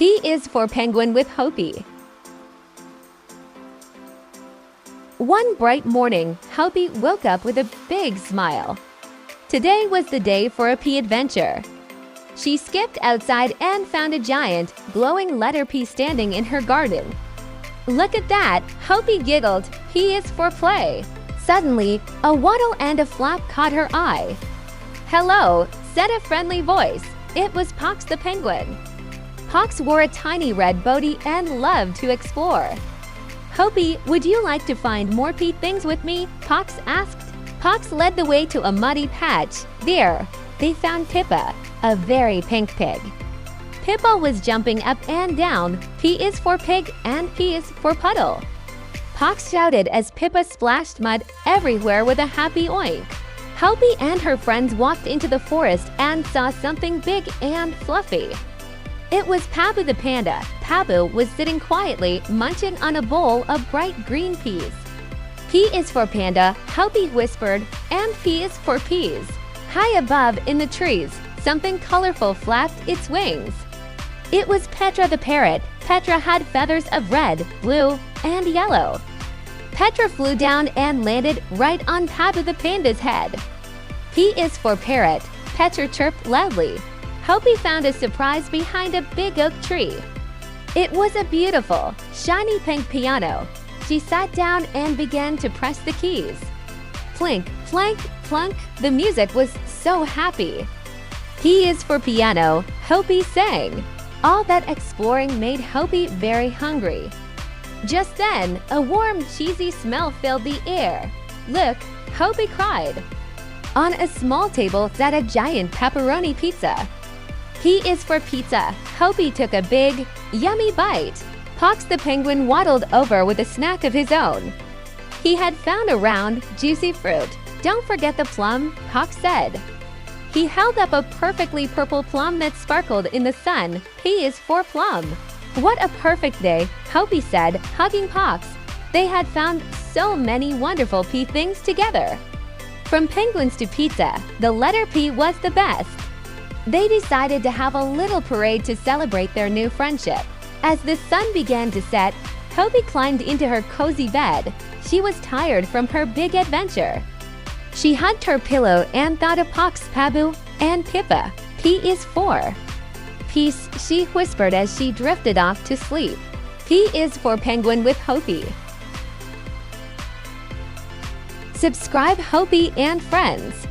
P is for penguin with Hopi. One bright morning, Hopi woke up with a big smile. Today was the day for a P adventure. She skipped outside and found a giant, glowing letter P standing in her garden. "Look at that," Hopi giggled. "P is for play." Suddenly, a waddle and a flap caught her eye. "Hello," said a friendly voice. It was Pox the penguin. Pox wore a tiny red bootie and loved to explore. "Hopi, would you like to find more P things with me?" Pox asked. Pox led the way to a muddy patch. There, they found Pippa, a very pink pig. Pippa was jumping up and down. P is for pig and P is for puddle. Pox shouted as Pippa splashed mud everywhere with a happy oink. Hopi and her friends walked into the forest and saw something big and fluffy. It was Pabu the panda. Pabu was sitting quietly, munching on a bowl of bright green peas. "P is for panda," Hopi whispered, "and P is for peas." High above in the trees, something colorful flapped its wings. It was Petra the parrot. Petra had feathers of red, blue, and yellow. Petra flew down and landed right on Pabu the panda's head. "P is for parrot," Petra chirped loudly. Hopi found a surprise behind a big oak tree. It was a beautiful, shiny pink piano. She sat down and began to press the keys. Plink, plank, plunk, the music was so happy. "P is for piano," Hopi sang. All that exploring made Hopi very hungry. Just then, a warm, cheesy smell filled the air. "Look," Hopi cried. On a small table sat a giant pepperoni pizza. "P is for pizza." Hopi took a big, yummy bite. Pox the penguin waddled over with a snack of his own. He had found a round, juicy fruit. "Don't forget the plum," Pox said. He held up a perfectly purple plum that sparkled in the sun. "P is for plum." "What a perfect day," Hopi said, hugging Pox. They had found so many wonderful P things together. From penguins to pizza, the letter P was the best. They decided to have a little parade to celebrate their new friendship. As the sun began to set, Hopi climbed into her cozy bed. She was tired from her big adventure. She hugged her pillow and thought of Pox, Pabu, and Pippa. "P is for peace," she whispered as she drifted off to sleep. "P is for penguin with Hopi." Subscribe Hopi and Friends.